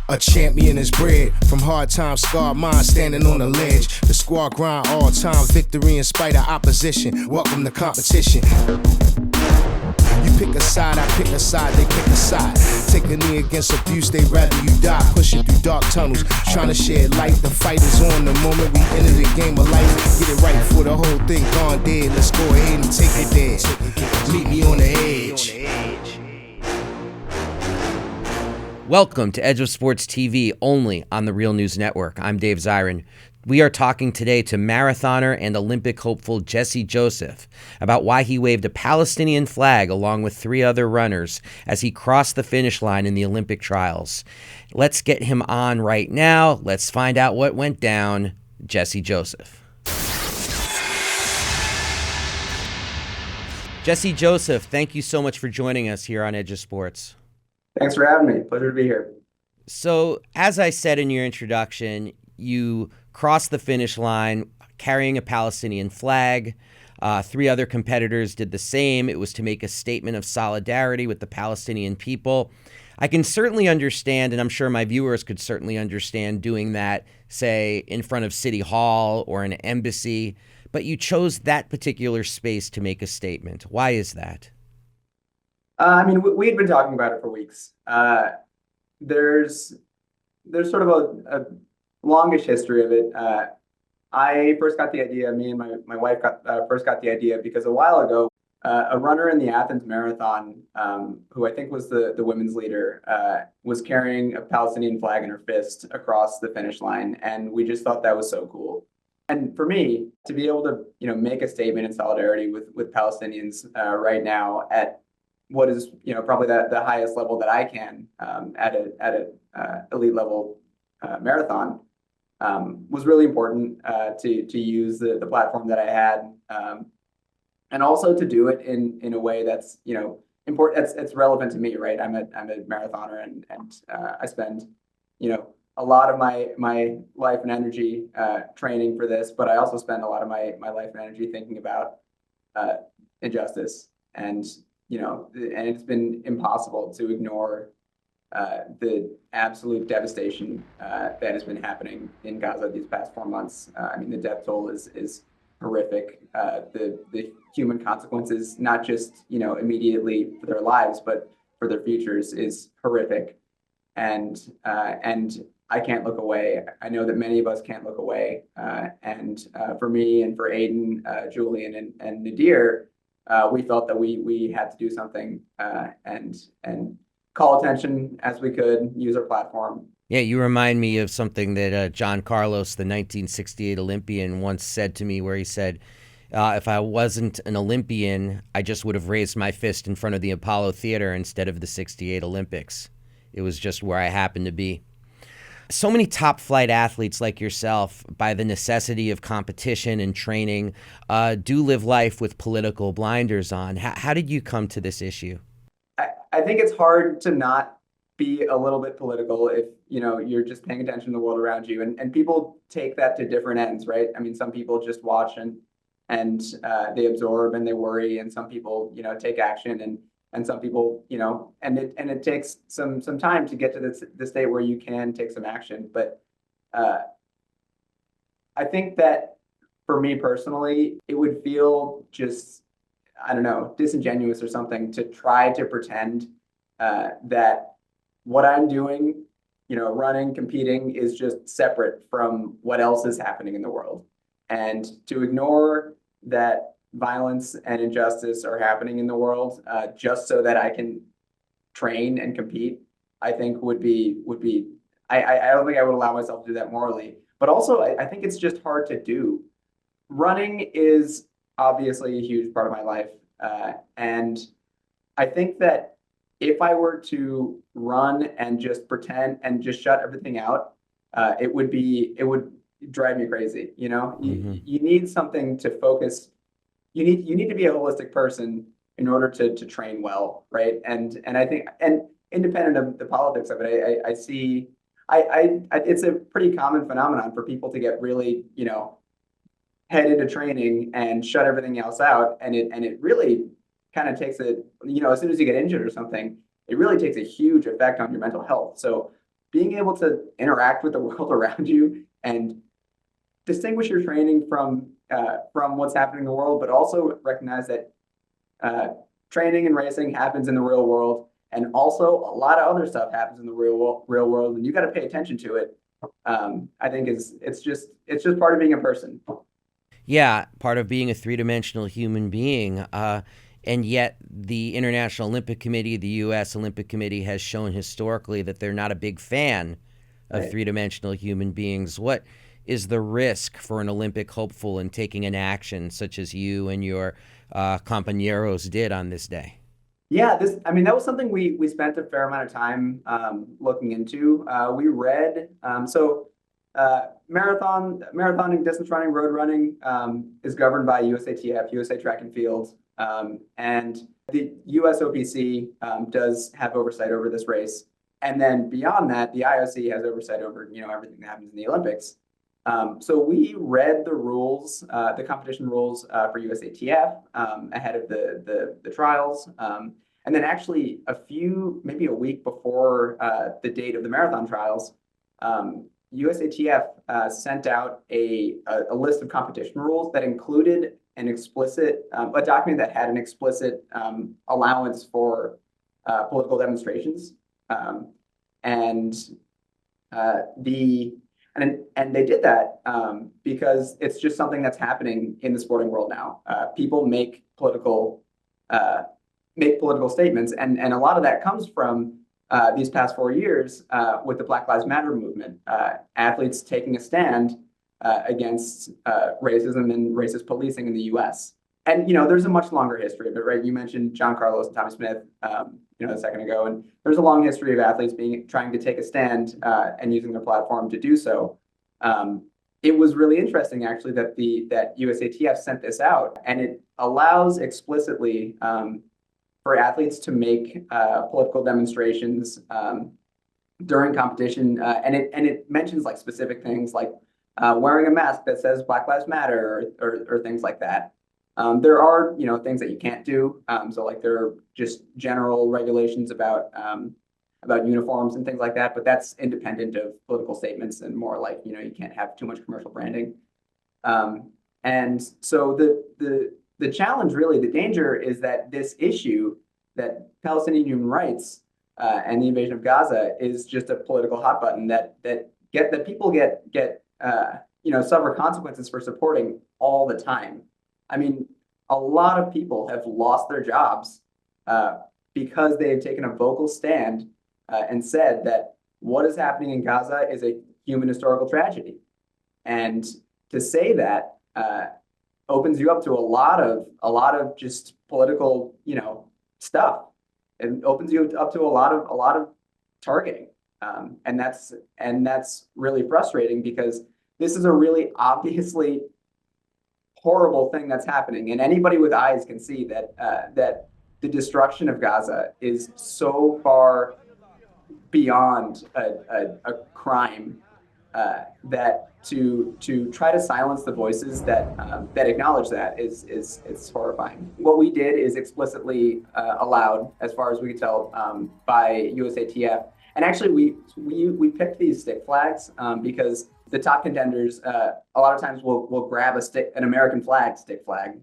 A champion is bred from hard times, scarred minds standing on the ledge. The squad grind all time, victory in spite of opposition. Welcome to competition. You pick a side, I pick a side, they pick a side. Take a knee against abuse, they rather you die. Pushing through dark tunnels, trying to shed light. The fight is on the moment we enter the game of life. Get it right before the whole thing gone dead. Let's go ahead and take it there. Meet me on the edge. Welcome to Edge of Sports TV, only on the Real News Network. I'm Dave Zirin. We are talking today to marathoner and Olympic hopeful Jesse Joseph about why he waved a Palestinian flag along with three other runners as he crossed the finish line in the Olympic trials. Let's get him on right now. Let's find out what went down. Jesse Joseph. Jesse Joseph, thank you so much for joining us here on Edge of Sports. Thanks for having me. Pleasure to be here. So, as I said in your introduction, you crossed the finish line carrying a Palestinian flag. Three other competitors did the same. It was to make a statement of solidarity with the Palestinian people. I can certainly understand, and I'm sure my viewers could certainly understand doing that, say, in front of City Hall or an embassy, but you chose that particular space to make a statement. Why is that? We had been talking about it for weeks. There's sort of a longish history of it. I first got the idea, me and my wife first got the idea because a while ago, a runner in the Athens Marathon, who I think was the women's leader, was carrying a Palestinian flag in her fist across the finish line. And we just thought that was so cool. And for me, to be able to, make a statement in solidarity with Palestinians right now at what is, probably the highest level that I can at a elite level marathon was really important to use the platform that I had, and also to do it in a way that's important. It's relevant to me, right? I'm a marathoner, and I spend a lot of my life and energy training for this, but I also spend a lot of my life and energy thinking about injustice and it's been impossible to ignore the absolute devastation that has been happening in Gaza these past 4 months. The death toll is horrific. The human consequences, not just immediately for their lives, but for their futures, is horrific. And I can't look away. I know that many of us can't look away. And for me and for Aiden, Julian, and Nadir, we felt that we had to do something and call attention as we could, use our platform. Yeah, you remind me of something that John Carlos, the 1968 Olympian, once said to me, where he said, if I wasn't an Olympian, I just would have raised my fist in front of the Apollo Theater instead of the 68 Olympics. It was just where I happened to be. So many top flight athletes like yourself, by the necessity of competition and training, do live life with political blinders on. How did you come to this issue? I think it's hard to not be a little bit political if you're just paying attention to the world around you, and people take that to different ends, right? Some people just watch and they absorb and they worry, and some people take action, and some people, and it takes some time to get to the state where you can take some action. But I think that for me personally, it would feel just, I don't know, disingenuous or something to try to pretend that what I'm doing, running, competing, is just separate from what else is happening in the world. And to ignore that violence and injustice are happening in the world just so that I can train and compete, I think would be I don't think I would allow myself to do that morally. But also I think it's just hard to do. Running is obviously a huge part of my life, and I think that if I were to run and just pretend and just shut everything out, it would drive me crazy. Mm-hmm. You need something to focus. You need to be a holistic person in order to train well, right? And I think, and independent of the politics of it, I see it's a pretty common phenomenon for people to get really head into training and shut everything else out, and it really kind of takes as soon as you get injured or something, it really takes a huge effect on your mental health. So being able to interact with the world around you and distinguish your training from what's happening in the world, but also recognize that training and racing happens in the real world, and also a lot of other stuff happens in the real world, and you got to pay attention to it. I think it's just part of being a person. Yeah, part of being a three-dimensional human being. And yet the International Olympic Committee, the U.S. Olympic Committee, has shown historically that they're not a big fan of Right. three-dimensional human beings. What is the risk for an Olympic hopeful in taking an action such as you and your compañeros did on this day? Yeah, that was something we spent a fair amount of time looking into. We read marathoning, distance running, road running is governed by USATF, USA Track and Field, and the USOPC does have oversight over this race. And then beyond that, the IOC has oversight over everything that happens in the Olympics. So we read the rules, the competition rules for USATF ahead of the trials. And then actually maybe a week before the date of the marathon trials, USATF sent out a list of competition rules that included a document that had an explicit allowance for political demonstrations. And they did that because it's just something that's happening in the sporting world now. People make political statements, and a lot of that comes from these past 4 years with the Black Lives Matter movement. Athletes taking a stand against racism and racist policing in the U.S. And there's a much longer history of it, right? You mentioned John Carlos and Tommy Smith, a second ago, and there's a long history of athletes trying to take a stand and using their platform to do so. It was really interesting, actually, that USATF sent this out, and it allows explicitly for athletes to make political demonstrations during competition, and it mentions like specific things like wearing a mask that says Black Lives Matter or things like that. There are things that you can't do. So like there are just general regulations about uniforms and things like that, but that's independent of political statements and more like you can't have too much commercial branding. And so the challenge, really, the danger is that this issue, that Palestinian human rights and the invasion of Gaza, is just a political hot button that people get suffer consequences for supporting all the time. I mean, a lot of people have lost their jobs because they've taken a vocal stand and said that what is happening in Gaza is a human historical tragedy. And to say that opens you up to a lot of just political, stuff. It opens you up to a lot of targeting, and that's really frustrating because this is a really obviously horrible thing that's happening, and anybody with eyes can see that the destruction of Gaza is so far beyond a crime that to try to silence the voices that acknowledge that is horrifying. What we did is explicitly allowed, as far as we could tell, by USATF. And actually, we picked these stick flags because the top contenders a lot of times will grab an American flag stick flag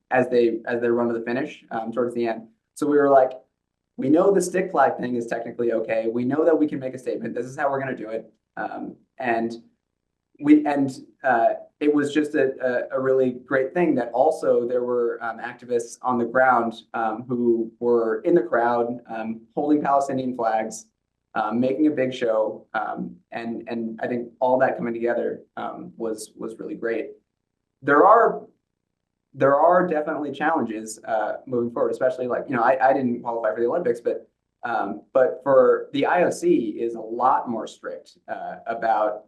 as they run to the finish towards the end. So we were like, we know the stick flag thing is technically okay. We know that we can make a statement. This is how we're going to do it. And it was just a really great thing that also there were activists on the ground who were in the crowd holding Palestinian flags, making a big show, and I think all that coming together was really great. There are definitely challenges moving forward, especially like I didn't qualify for the Olympics, but for the IOC is a lot more strict about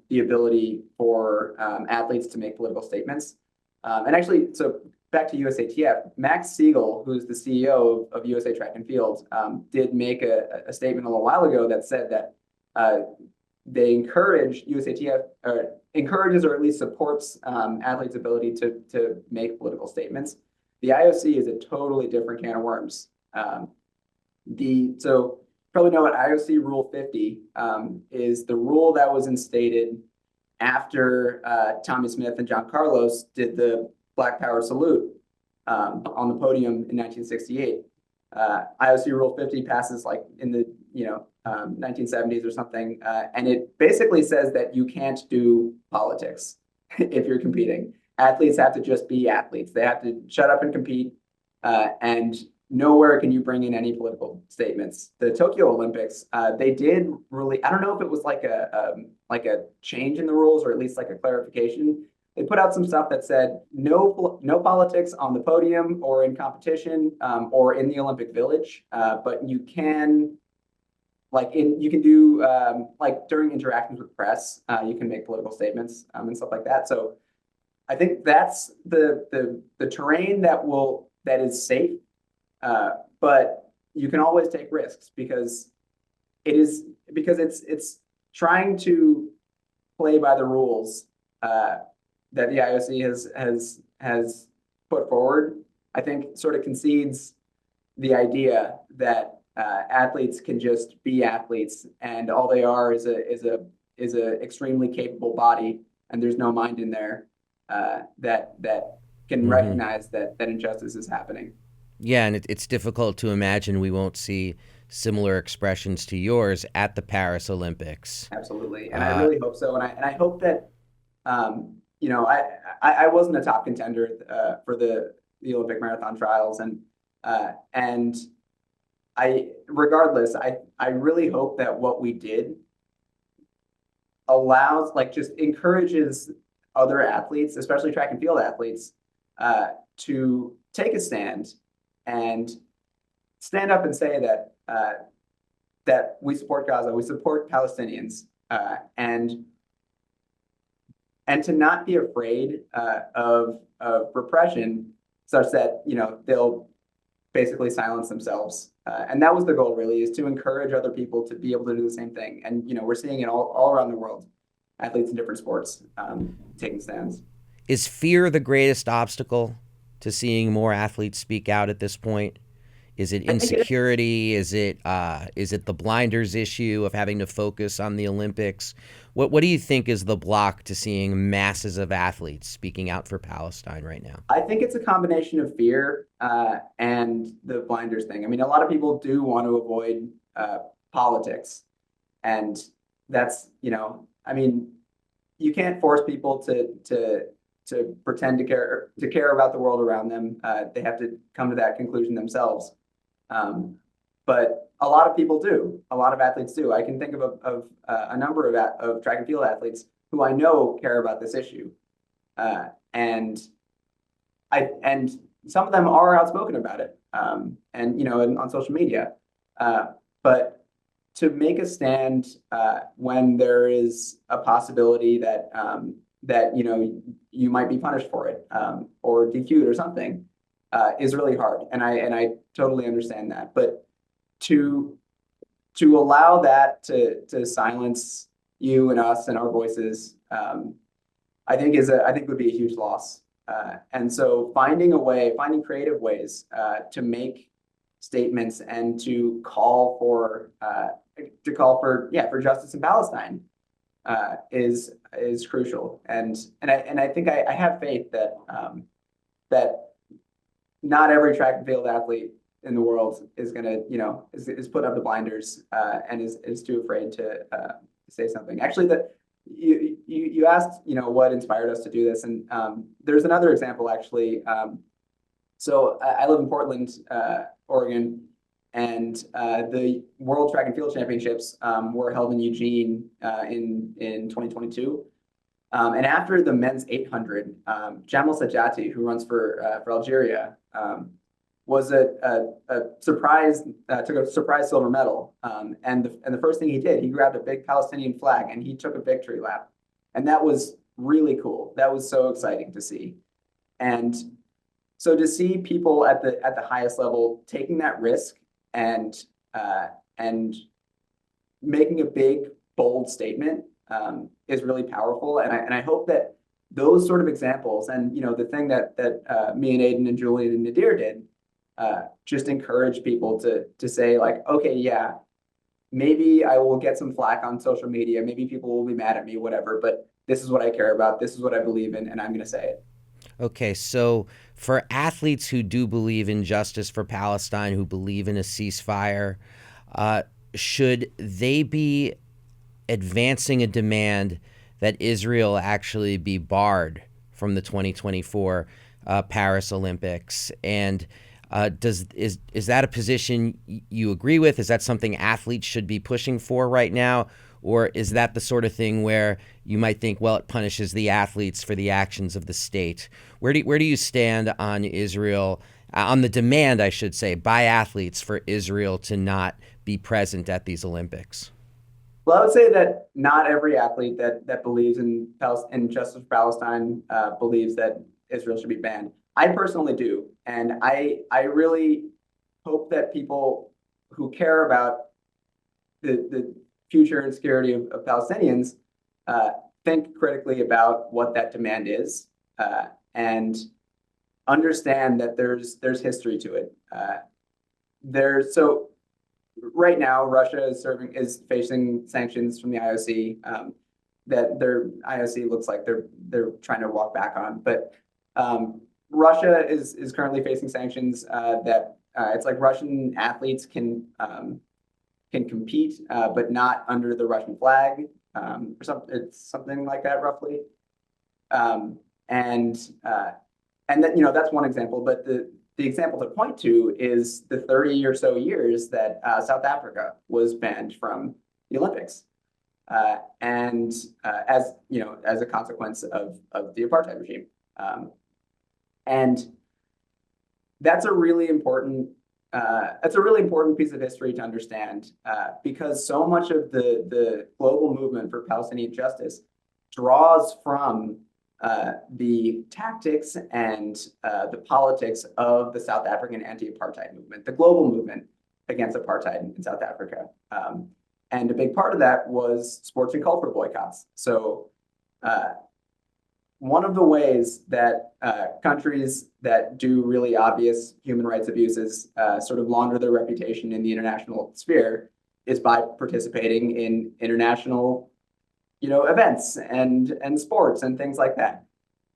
the ability for athletes to make political statements. And actually, so back to USATF, Max Siegel, who's the CEO of USA Track and Field, did make a statement a little while ago that said that they encourage USATF, or encourages or at least supports athletes' ability to make political statements. The IOC is a totally different can of worms. So probably know what IOC Rule 50 is the rule that was instated after Tommy Smith and John Carlos did the Black Power salute on the podium in 1968. IOC Rule 50 passes like in the 1970s or something, and it basically says that you can't do politics if you're competing. Athletes have to just be athletes. They have to shut up and compete, and nowhere can you bring in any political statements. The Tokyo Olympics, they did really, I don't know if it was like a change in the rules or at least like a clarification. They put out some stuff that said no politics on the podium or in competition or in the Olympic Village, but you can do like during interactions with press, you can make political statements and stuff like that. So I think that's the terrain that is safe, but you can always take risks because it's trying to play by the rules that the IOC has put forward. I think sort of concedes the idea that athletes can just be athletes and all they are is a extremely capable body and there's no mind in there that can recognize that injustice is happening. Yeah, and it's difficult to imagine we won't see similar expressions to yours at the Paris Olympics. Absolutely, and I really hope so. And I hope that I wasn't a top contender for the Olympic marathon trials, and regardless, I really hope that what we did allows, just encourages other athletes, especially track and field athletes, to take a stand and stand up and say that we support Gaza, we support Palestinians, and to not be afraid of repression, such that they'll basically silence themselves. And that was the goal, really, is to encourage other people to be able to do the same thing. And we're seeing it all around the world, athletes in different sports taking stands. Is fear the greatest obstacle to seeing more athletes speak out at this point? Is it insecurity? Is it the blinders issue of having to focus on the Olympics? What do you think is the block to seeing masses of athletes speaking out for Palestine right now? I think it's a combination of fear and the blinders thing. I mean, a lot of people do want to avoid politics, and that's I mean, you can't force people to pretend to care about the world around them. They have to come to that conclusion themselves. But a lot of people do. A lot of athletes do. I can think of a number of track and field athletes who I know care about this issue, and some of them are outspoken about it, and on social media. But to make a stand when there is a possibility that you might be punished for it or DQ'd or something is really hard, and I totally understand that. But to allow that to silence you and us and our voices, I think would be a huge loss. And so finding creative ways to make statements and to call for justice in Palestine is crucial. And I think I have faith that not every track and field athlete in the world is gonna is put up the blinders and is too afraid to say something. Actually, you asked what inspired us to do this, and there's another example actually. So I live in Portland, Oregon, and the World Track and Field Championships were held in Eugene in 2022. And after the men's 800, Jamal Sajati, who runs for Algeria, was took a surprise silver medal. And the first thing he did, he grabbed a big Palestinian flag and he took a victory lap. And that was really cool. That was so exciting to see. And so to see people at the highest level taking that risk and making a big, bold statement is really powerful. And I hope that those sort of examples, and the thing that me and Aiden and Julian and Nadir did, just encourage people to say, like, okay, yeah, maybe I will get some flack on social media. Maybe people will be mad at me, whatever, but this is what I care about. This is what I believe in, and I'm going to say it. Okay, so for athletes who do believe in justice for Palestine, who believe in a ceasefire, uh, should they be advancing a demand that Israel actually be barred from the 2024 Paris Olympics? And is that a position you agree with? Is that something athletes should be pushing for right now? Or is that the sort of thing where you might think, well, it punishes the athletes for the actions of the state? Where do you stand on Israel, on the demand, I should say, by athletes for Israel to not be present at these Olympics? Well, I would say that not every athlete that believes in justice for Palestine believes that Israel should be banned. I personally do, and I really hope that people who care about the future and security of Palestinians think critically about what that demand is and understand that there's history to it. So right now, Russia is facing sanctions from the IOC that their IOC looks like they're trying to walk back on. But Russia is currently facing sanctions that it's like Russian athletes can compete, but not under the Russian flag, or something. It's something like that, roughly. And that that's one example. But the example to point to is the 30 or so years that South Africa was banned from the Olympics, as as a consequence of the apartheid regime, and that's a really important piece of history to understand because so much of the global movement for Palestinian justice draws from the tactics and the politics of the South African anti-apartheid movement, the global movement against apartheid in South Africa. And a big part of that was sports and cultural boycotts. So one of the ways that countries that do really obvious human rights abuses sort of launder their reputation in the international sphere is by participating in international events and sports and things like that.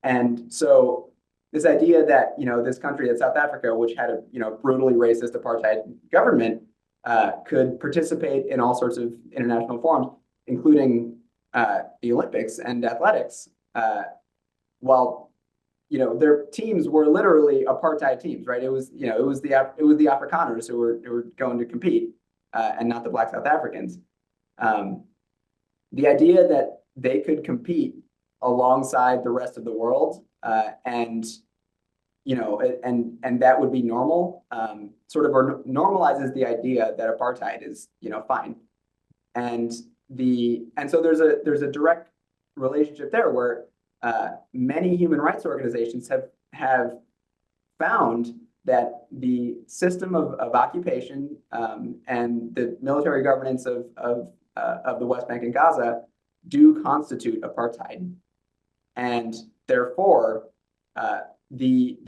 And so this idea that this country, that South Africa, which had a brutally racist apartheid government, could participate in all sorts of international forums, including the Olympics and athletics, while their teams were literally apartheid teams, right? It was the Afrikaners who were going to compete, and not the Black South Africans. The idea that they could compete alongside the rest of the world, and that would be normal, sort of normalizes the idea that apartheid is fine, and so there's a direct relationship there where many human rights organizations have found that the system of occupation and the military governance of the West Bank and Gaza do constitute apartheid, and therefore the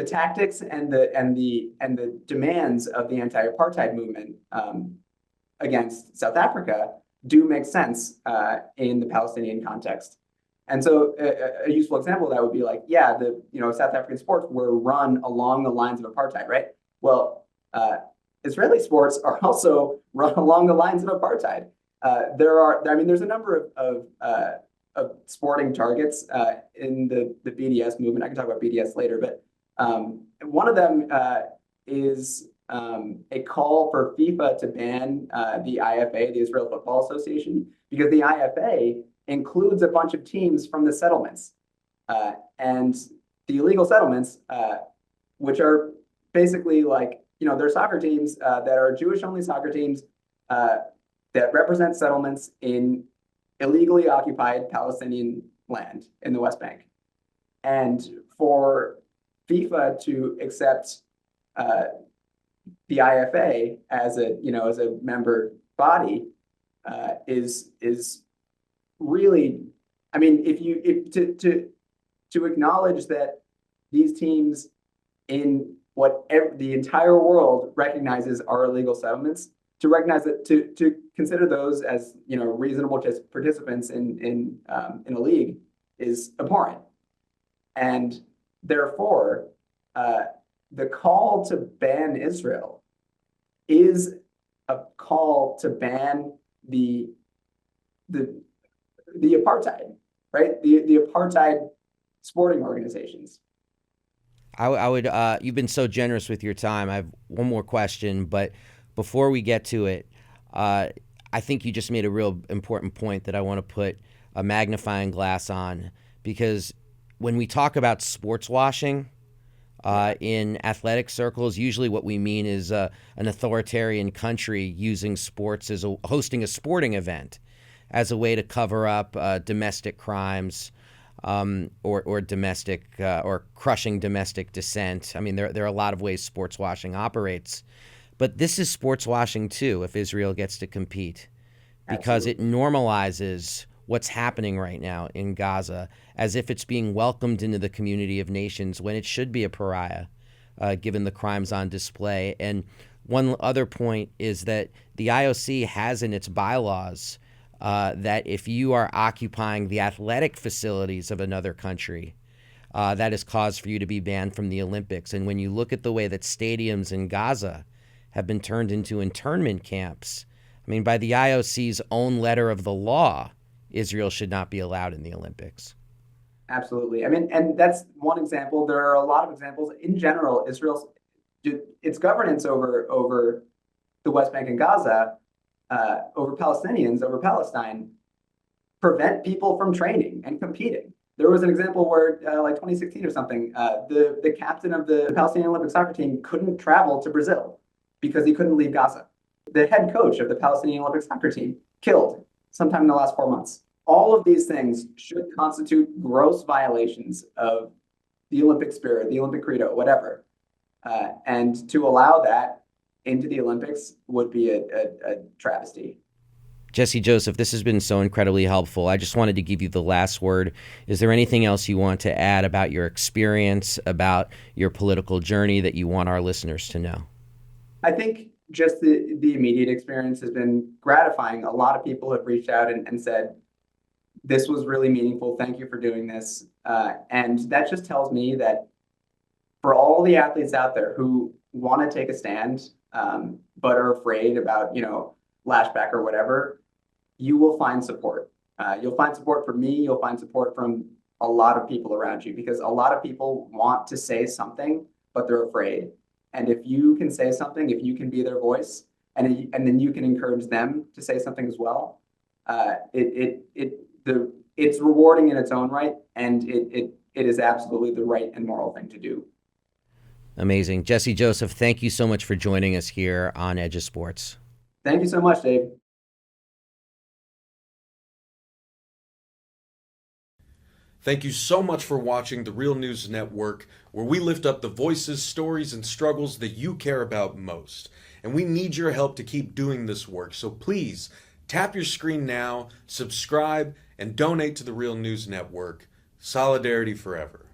tactics and the demands of the anti-apartheid movement against South Africa do make sense in the Palestinian context. And so a useful example of that would be like, yeah, South African sports were run along the lines of apartheid, right? Well, Israeli sports are also run along the lines of apartheid. There's a number of sporting targets in the BDS movement. I can talk about BDS later, but one of them is a call for FIFA to ban the IFA, the Israel Football Association, because the IFA includes a bunch of teams from the settlements, and the illegal settlements, which are basically like, they're soccer teams that are Jewish-only soccer teams that represent settlements in illegally occupied Palestinian land in the West Bank. And for FIFA to accept the IFA as a member body is really, to acknowledge that these teams in the entire world recognizes are illegal settlements, to recognize that, to consider those as, reasonable participants in a league is abhorrent. And therefore, the call to ban Israel is a call to ban the apartheid, right? The apartheid sporting organizations. I would, you've been so generous with your time. I have one more question, but before we get to it, I think you just made a real important point that I want to put a magnifying glass on, because when we talk about sports washing in athletic circles, usually what we mean is an authoritarian country using sports as hosting a sporting event as a way to cover up domestic crimes, or domestic or crushing domestic dissent. I mean, there are a lot of ways sports washing operates, but this is sports washing too if Israel gets to compete, because it normalizes what's happening right now in Gaza as if it's being welcomed into the community of nations when it should be a pariah, given the crimes on display. And one other point is that the IOC has in its bylaws that if you are occupying the athletic facilities of another country, that is cause for you to be banned from the Olympics. And when you look at the way that stadiums in Gaza have been turned into internment camps, I mean, by the IOC's own letter of the law, Israel should not be allowed in the Olympics. Absolutely. I mean, and that's one example. There are a lot of examples. In general, its governance over the West Bank and Gaza, over Palestinians, over Palestine, prevent people from training and competing. There was an example where, like 2016 or something, the captain of the Palestinian Olympic soccer team couldn't travel to Brazil because he couldn't leave Gaza. The head coach of the Palestinian Olympic soccer team killed sometime in the last 4 months. All of these things should constitute gross violations of the Olympic spirit, the Olympic credo, whatever. And to allow that into the Olympics would be a travesty. Jesse Joseph, this has been so incredibly helpful. I just wanted to give you the last word. Is there anything else you want to add about your experience, about your political journey that you want our listeners to know? I think just the immediate experience has been gratifying. A lot of people have reached out and said, this was really meaningful. Thank you for doing this. And that just tells me that for all the athletes out there who want to take a stand, but are afraid about, lashback or whatever, you will find support. You'll find support from me. You'll find support from a lot of people around you, because a lot of people want to say something, but they're afraid. And if you can say something, if you can be their voice, and then you can encourage them to say something as well, it's rewarding in its own right, and it is absolutely the right and moral thing to do. Amazing. Jesse Joseph, thank you so much for joining us here on Edge of Sports. Thank you so much, Dave. Thank you so much for watching the Real News Network, where we lift up the voices, stories, and struggles that you care about most. And we need your help to keep doing this work. So please tap your screen now, subscribe, and donate to the Real News Network. Solidarity forever.